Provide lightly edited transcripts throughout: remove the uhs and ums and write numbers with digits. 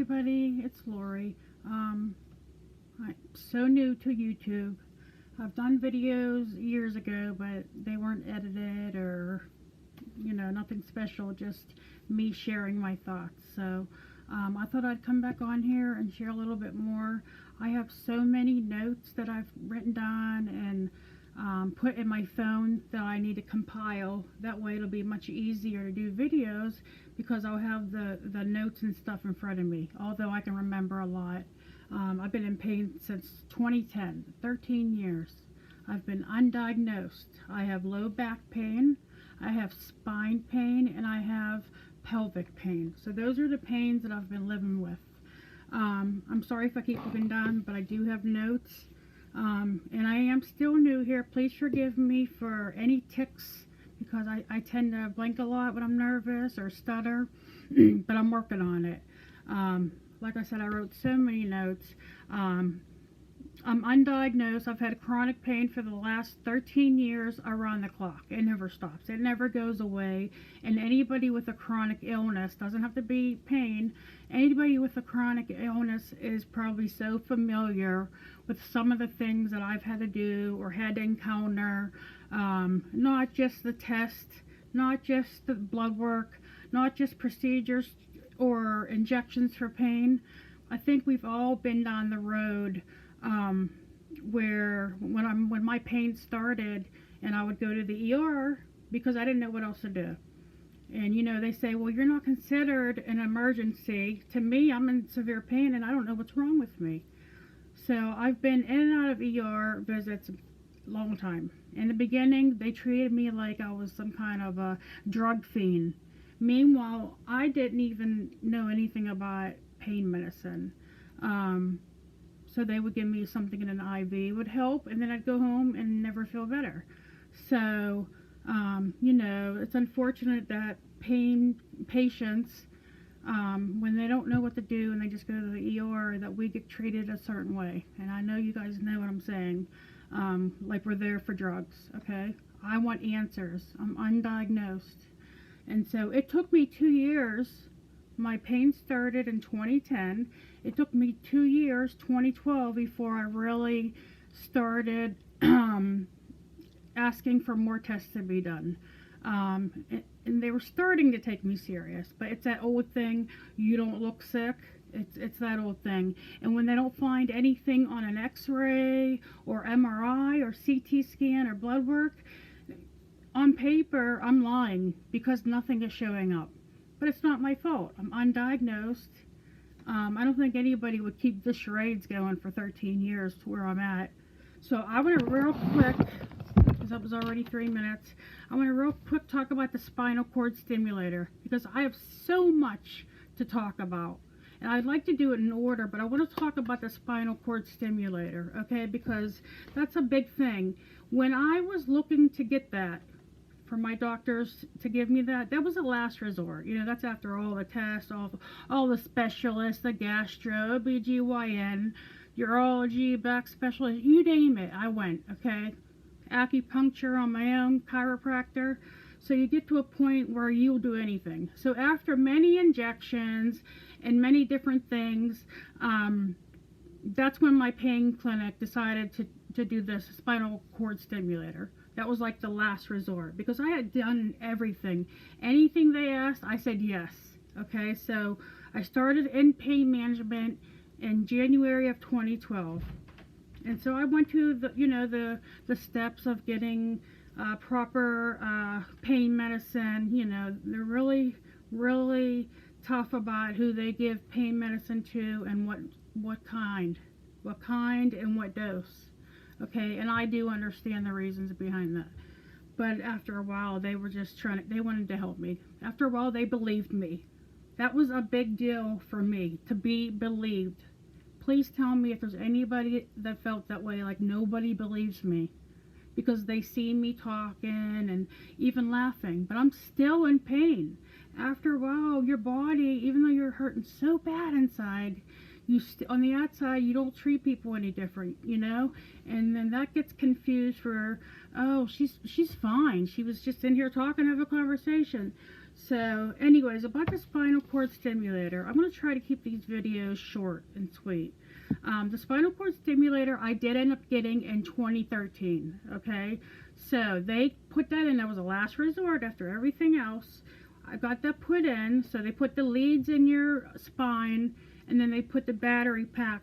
everybody, it's Lori. I'm so new to YouTube. I've done videos years ago, but they weren't edited or, nothing special, just me sharing my thoughts. So I thought I'd come back on here and share a little bit more. I have so many notes that I've written down and put in my phone that I need to compile. That way it'll be much easier to do videos because I'll have the notes and stuff in front of me, although I can remember a lot. I've been in pain since 2010, 13 years. I've been undiagnosed. I have low back pain, I have spine pain, and I have pelvic pain. So those are the pains that I've been living with. I'm sorry if I keep looking down, but I do have notes. And I am still new here. Please forgive me for any tics because I tend to blink a lot when I'm nervous or stutter, but I'm working on it. Like I said, I wrote so many notes. I'm undiagnosed. I've had chronic pain for the last 13 years around the clock. It never stops. It never goes away. And anybody with a chronic illness, doesn't have to be pain, anybody with a chronic illness is probably so familiar with some of the things that I've had to do or had to encounter. Not just the test, not just the blood work, not just procedures or injections for pain. I think we've all been down the road where when my pain started and I would go to the ER because I didn't know what else to do. And they say, well, you're not considered an emergency. To me, I'm in severe pain and I don't know what's wrong with me. So I've been in and out of ER visits a long time. In the beginning, they treated me like I was some kind of a drug fiend. Meanwhile, I didn't even know anything about pain medicine. So they would give me something in an IV, would help, and then I'd go home and never feel better. So, it's unfortunate that pain patients, when they don't know what to do and they just go to the ER, that we get treated a certain way. And I know you guys know what I'm saying. Like we're there for drugs, okay? I want answers. I'm undiagnosed. And so it took me 2 years. My pain started in 2010. It took me 2 years, 2012, before I really started asking for more tests to be done. And they were starting to take me serious. But it's that old thing, you don't look sick. It's that old thing. And when they don't find anything on an x-ray or MRI or CT scan or blood work, on paper, I'm lying because nothing is showing up. But it's not my fault. I'm undiagnosed. I don't think anybody would keep the charades going for 13 years to where I'm at. So I want to real quick, because that was already 3 minutes, I want to real quick talk about the spinal cord stimulator because I have so much to talk about. And I'd like to do it in order, but I want to talk about the spinal cord stimulator, okay, because that's a big thing. When I was looking to get that, for my doctors to give me that was a last resort. That's after all the tests, all the specialists, the gastro, OBGYN, urology, back specialist, you name it, I went, okay? Acupuncture on my own, chiropractor. So you get to a point where you'll do anything. So after many injections and many different things, that's when my pain clinic decided to do this spinal cord stimulator. That was like the last resort because I had done everything. Anything they asked, I said yes. Okay, so I started in pain management in January of 2012. And so I went to the steps of getting proper pain medicine. They're really, really tough about who they give pain medicine to and what kind and what dose. Okay, and I do understand the reasons behind that. But after a while, they were just they wanted to help me. After a while, they believed me. That was a big deal for me, to be believed. Please tell me if there's anybody that felt that way, like nobody believes me. Because they see me talking and even laughing. But I'm still in pain. After a while, your body, even though you're hurting so bad inside, on the outside, you don't treat people any different, and then that gets confused for, oh, she's fine. She was just in here talking, have a conversation. So anyways, about the spinal cord stimulator, I'm going to try to keep these videos short and sweet. The spinal cord stimulator I did end up getting in 2013, okay? So they put that in, that was a last resort after everything else. I got that put in, so they put the leads in your spine, and then they put the battery pack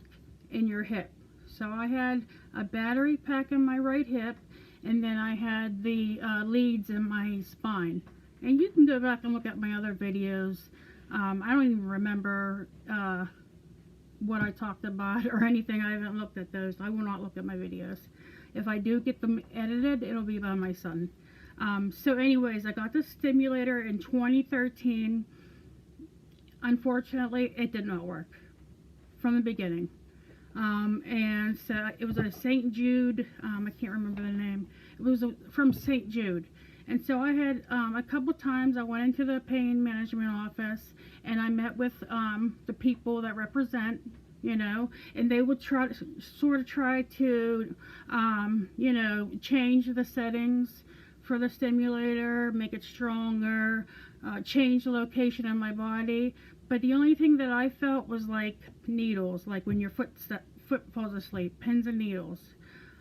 in your hip. So I had a battery pack in my right hip, and then I had the leads in my spine. And you can go back and look at my other videos. I don't even remember what I talked about or anything. I haven't looked at those. I will not look at my videos. If I do get them edited, it'll be by my son. So anyways, I got the stimulator in 2013. Unfortunately, it did not work from the beginning. And so it was a St. Jude, I can't remember the name. It was from St. Jude. And so I had a couple times I went into the pain management office, and I met with the people that represent, you know, and they would try to you know, change the settings for the stimulator, make it stronger, change the location of my body. But the only thing that I felt was like needles, like when your foot falls asleep, pins and needles.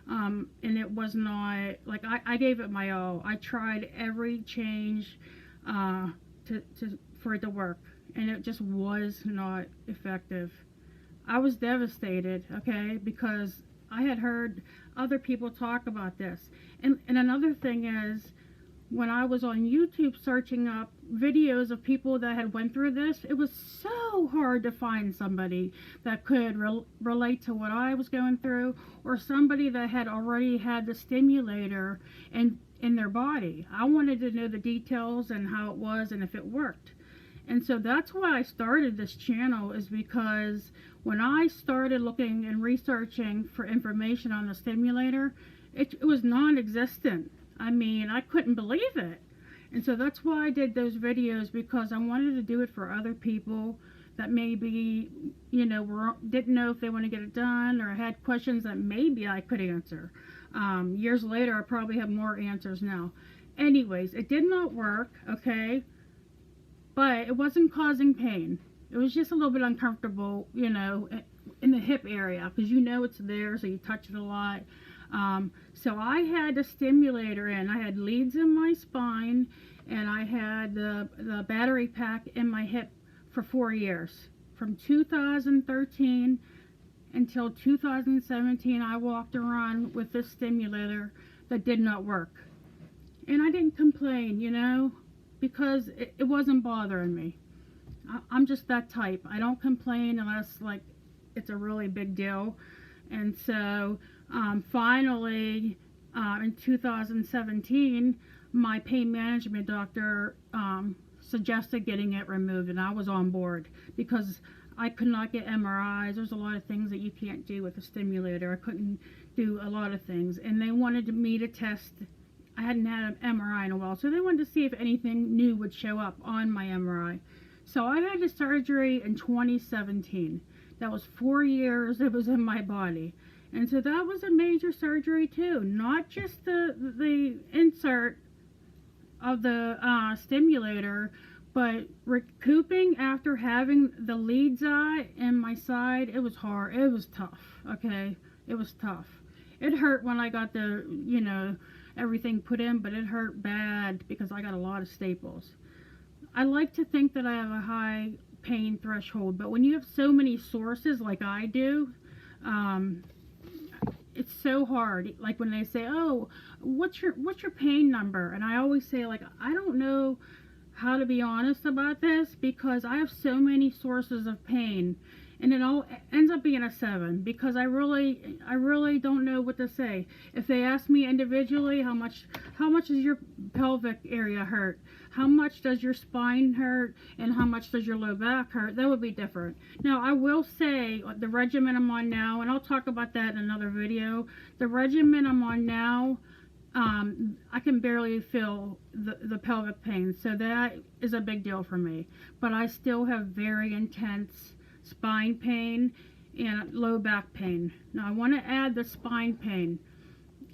And it was not, like, I gave it my all. I tried every change for it to work, and it just was not effective. I was devastated, okay, because I had heard other people talk about this. And another thing is, when I was on YouTube searching up videos of people that had went through this, it was so hard to find somebody that could relate to what I was going through, or somebody that had already had the stimulator in their body. I wanted to know the details and how it was and if it worked. And so that's why I started this channel, is because when I started looking and researching for information on the stimulator, it was non-existent. I mean, I couldn't believe it. And so that's why I did those videos, because I wanted to do it for other people that maybe, you know, didn't know if they want to get it done, or had questions that maybe I could answer. Years later, I probably have more answers now. Anyways, it did not work, okay? But it wasn't causing pain. It was just a little bit uncomfortable, you know, in the hip area, because you know it's there, so you touch it a lot. So I had the stimulator in. I had leads in my spine, and I had the battery pack in my hip for 4 years. From 2013 until 2017, I walked around with this stimulator that did not work. And I didn't complain, you know, because it wasn't bothering me. I'm just that type. I don't complain unless, like, it's a really big deal. And so finally, in 2017, my pain management doctor suggested getting it removed, and I was on board, because I could not get MRIs. There's a lot of things that you can't do with a stimulator. I couldn't do a lot of things, and they wanted me to test. I hadn't had an MRI in a while, so they wanted to see if anything new would show up on my MRI. So I had the surgery in 2017. That was 4 years it was in my body. And so that was a major surgery too. Not just the insert of the stimulator, but recouping after having the leads eye in my side. It was hard. It was tough, okay? It was tough. It hurt when I got the, you know, everything put in, but it hurt bad because I got a lot of staples. I like to think that I have a high pain threshold, but when you have so many sources like I do, it's so hard. Like when they say, "Oh, what's your pain number?" And I always say, like, I don't know how to be honest about this, because I have so many sources of pain, and it all ends up being a 7, because I really don't know what to say. If they ask me individually, how much does your pelvic area hurt? How much does your spine hurt? And how much does your low back hurt? That would be different. Now, I will say the regimen I'm on now, and I'll talk about that in another video. The regimen I'm on now, I can barely feel the pelvic pain, so that is a big deal for me. But I still have very intense spine pain and low back pain. Now, I want to add the spine pain.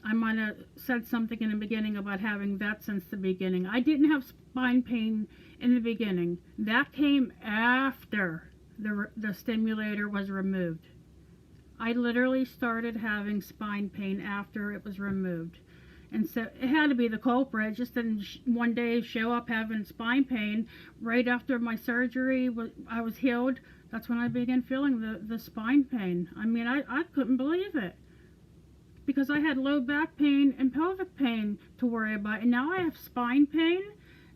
I might have said something in the beginning about having that since the beginning. I didn't have spine pain in the beginning. That came after the stimulator was removed. I literally started having spine pain after it was removed. And so it had to be the culprit. Just didn't one day show up having spine pain. Right after my surgery, I was healed. That's when I began feeling the spine pain. I mean, I couldn't believe it. Because I had low back pain and pelvic pain to worry about. And now I have spine pain.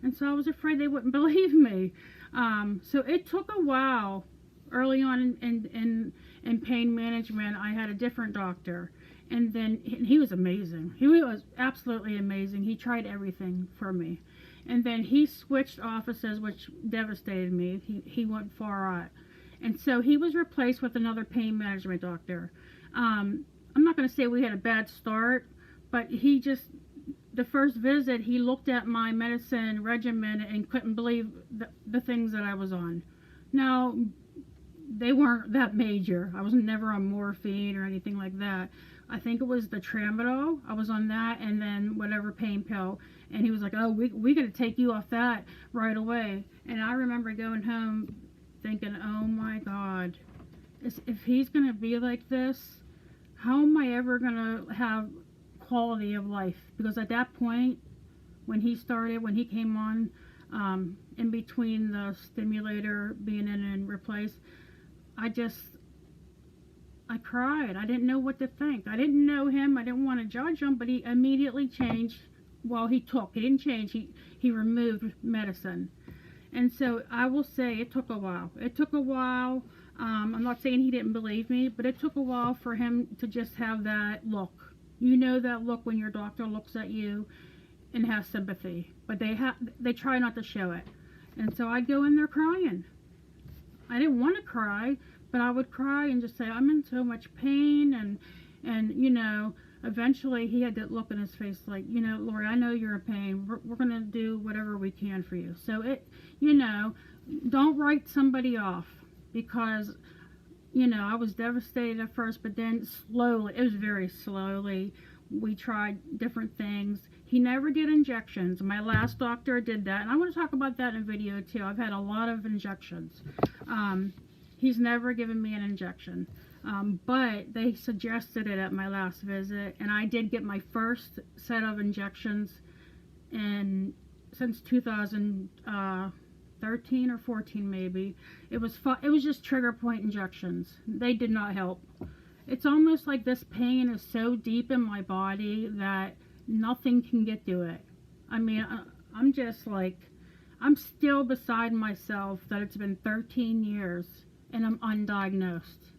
And so I was afraid they wouldn't believe me. So it took a while. Early on in pain management, I had a different doctor. And then he was amazing. He was absolutely amazing. He tried everything for me. And then he switched offices, which devastated me. He went far out. And so he was replaced with another pain management doctor. I'm not going to say we had a bad start, but the first visit, he looked at my medicine regimen and couldn't believe the things that I was on. Now, they weren't that major. I was never on morphine or anything like that. I think it was the tramadol. I was on that, and then whatever pain pill. And he was like, "Oh, we got to take you off that right away." And I remember going home thinking, "Oh my God, if he's gonna be like this, how am I ever gonna have quality of life?" Because at that point, when he came on, in between the stimulator being in and replaced, I cried. I didn't know what to think. I didn't know him. I didn't want to judge him, but he immediately changed. Well, he didn't change. He removed medicine. And so I will say it took a while. It took a while. I'm not saying he didn't believe me, but it took a while for him to just have that look. You know that look when your doctor looks at you and has sympathy, but they try not to show it. And so I'd go in there crying. I didn't want to cry, but I would cry and just say, "I'm in so much pain," and eventually he had that look in his face like, "Lori, I know you're in pain. We're going to do whatever we can for you." So don't write somebody off, because, I was devastated at first, but then slowly, it was very slowly, we tried different things. He never did injections. My last doctor did that, and I want to talk about that in a video too. I've had a lot of injections. He's never given me an injection, but they suggested it at my last visit, and I did get my first set of injections since 2013 or 14 maybe. It was just trigger point injections. They did not help. It's almost like this pain is so deep in my body that nothing can get to it. I mean, I'm just like, I'm still beside myself that it's been 13 years and I'm undiagnosed.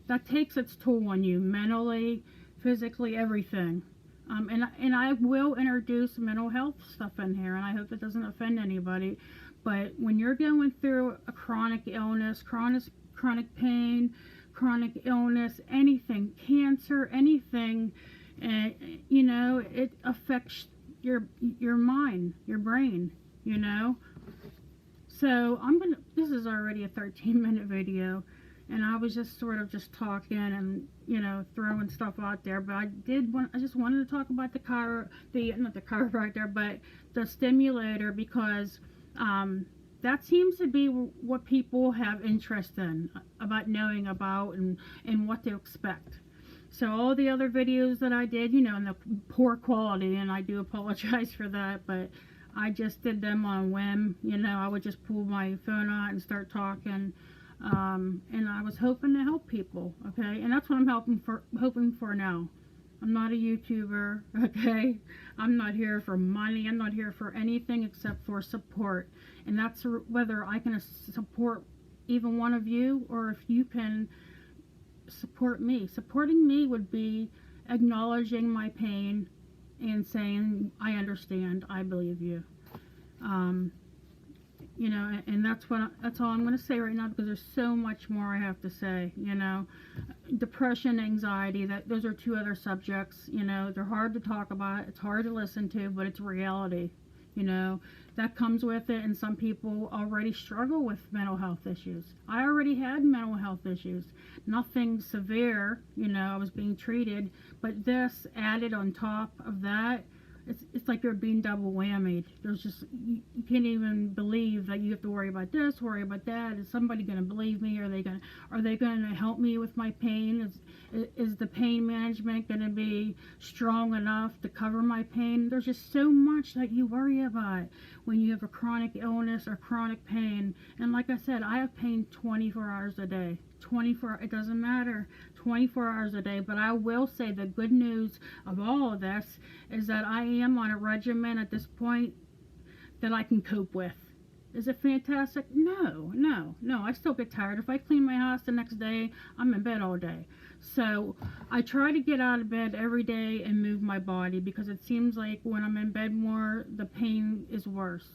That takes its toll on you mentally, physically, everything. And I will introduce mental health stuff in here, and I hope it doesn't offend anybody. But when you're going through a chronic illness, chronic pain, chronic illness, anything, cancer, anything, it affects your mind, your brain, So this is already a 13-minute video, and I was just sort of just talking and, throwing stuff out there, but I just wanted to talk about not the chiropractor, but the stimulator, because that seems to be what people have interest in, about knowing about and what to expect. So all the other videos that I did, in the poor quality, and I do apologize for that, but I just did them on a whim. I would just pull my phone out and start talking, and I was hoping to help people, okay? And that's what I'm hoping for now. I'm not a YouTuber, okay? I'm not here for money. I'm not here for anything except for support. And that's whether I can support even one of you, or if you can support me. Supporting me would be acknowledging my pain and saying, "I understand, I believe you." And that's all I'm going to say right now, because there's so much more I have to say. Depression, anxiety, those are two other subjects. They're hard to talk about, it's hard to listen to, but it's reality. That comes with it, and some people already struggle with mental health issues. I already had mental health issues. Nothing severe, I was being treated, but this added on top of that it's like you're being double whammied. There's just, you can't even believe that you have to worry about this, worry about that. Is somebody going to believe me? Are they going to help me with my pain? Is the pain management going to be strong enough to cover my pain? There's just so much that you worry about when you have a chronic illness or chronic pain. And like I said, I have pain 24 hours a day. 24, it doesn't matter, 24 hours a day. But I will say the good news of all of this is that I am on a regimen at this point that I can cope with. Is it fantastic? No. I still get tired. If I clean my house the next day, I'm in bed all day. So I try to get out of bed every day and move my body, because it seems like when I'm in bed more, the pain is worse.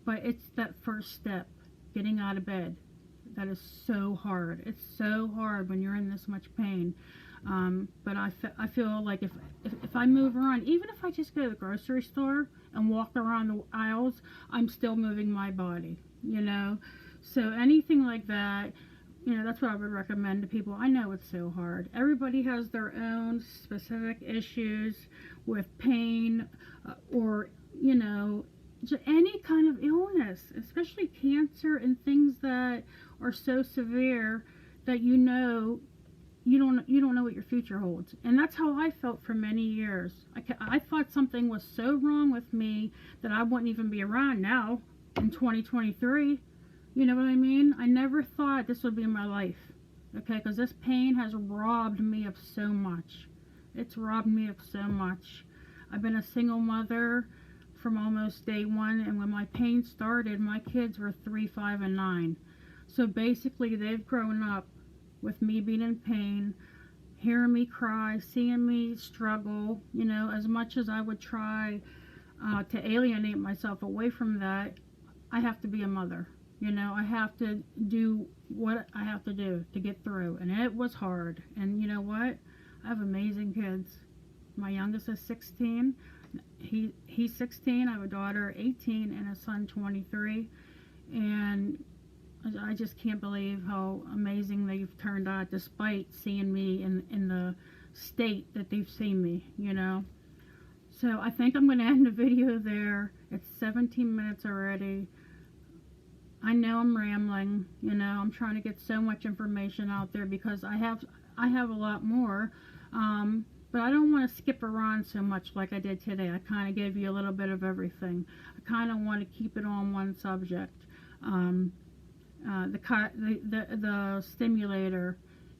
But it's that first step, getting out of bed. That is so hard. It's so hard when you're in this much pain. But I feel like if I move around, even if I just go to the grocery store and walk around the aisles, I'm still moving my body, you know. So anything like that, you know, that's what I would recommend to people. I know it's so hard. Everybody has their own specific issues with pain, or, you know, any kind of illness, especially cancer and things that are so severe that you know you don't know what your future holds. And that's how I felt for many years. I thought something was so wrong with me that I wouldn't even be around now in 2023. You know what I mean? I never thought this would be my life. Okay, because this pain has robbed me of so much. It's robbed me of so much. I've been a single mother from almost day one, and when my pain started, my kids were 3, 5, and 9. So basically, they've grown up with me being in pain, hearing me cry, seeing me struggle. You know, as much as I would try to alienate myself away from that, I have to be a mother. You know, I have to do what I have to do to get through. And it was hard. And you know what? I have amazing kids. My youngest is 16. He's 16. I have a daughter 18 and a son 23. And I just can't believe how amazing they've turned out, despite seeing me in the state that they've seen me, you know. So I think I'm going to end the video there. It's 17 minutes already. I know I'm rambling, you know. I'm trying to get so much information out there because I have a lot more, but I don't want to skip around so much like I did today. I kind of gave you a little bit of everything. I kind of want to keep it on one subject. The stimulator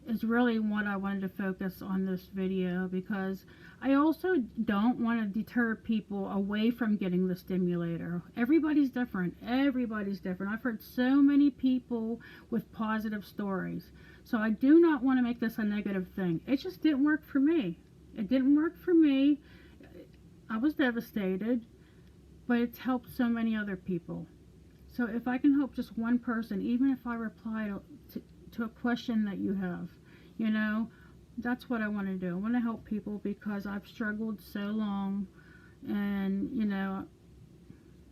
is really what I wanted to focus on this video, because I also don't want to deter people away from getting the stimulator. Everybody's different. Everybody's different. I've heard so many people with positive stories. So I do not want to make this a negative thing. It just didn't work for me. It didn't work for me. I was devastated, but it's helped so many other people. So if I can help just one person, even if I reply to a question that you have, you know, that's what I want to do. I want to help people because I've struggled so long, and, you know,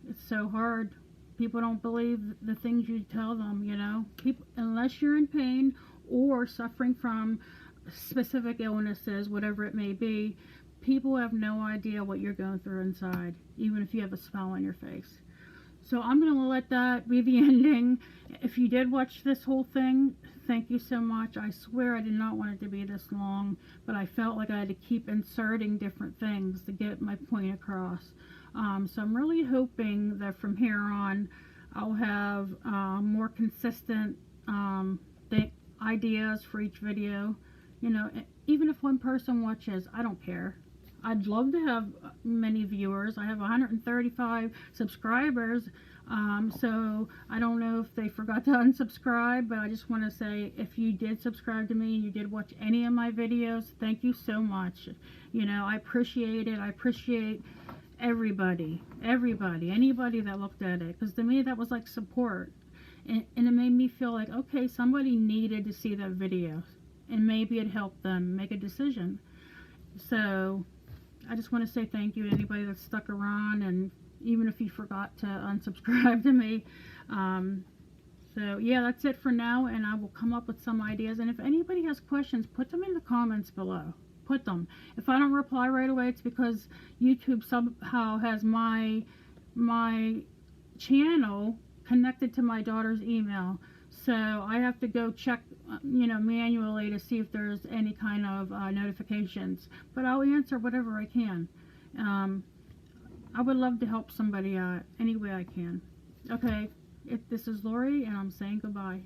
it's so hard. People don't believe the things you tell them, you know. People, unless you're in pain or suffering from specific illnesses, whatever it may be, people have no idea what you're going through inside, even if you have a smile on your face. So I'm going to let that be the ending. If you did watch this whole thing, thank you so much. I swear I did not want it to be this long, but I felt like I had to keep inserting different things to get my point across. So I'm really hoping that from here on I'll have more consistent ideas for each video. You know, even if one person watches, I don't care. I'd love to have many viewers. I have 135 subscribers, so I don't know if they forgot to unsubscribe, but I just want to say, if you did subscribe to me and you did watch any of my videos, thank you so much. You know, I appreciate it. I appreciate everybody, anybody that looked at it, because to me that was like support, and it made me feel like, okay, somebody needed to see that video, and maybe it helped them make a decision. So I just want to say thank you to anybody that stuck around, and even if you forgot to unsubscribe to me. So yeah, that's it for now, and I will come up with some ideas. And if anybody has questions, put them in the comments below. put them. If I don't reply right away, it's because YouTube somehow has my channel connected to my daughter's email. So I have to go check, manually to see if there's any kind of notifications. But I'll answer whatever I can. I would love to help somebody any way I can. Okay, this is Lori, and I'm saying goodbye.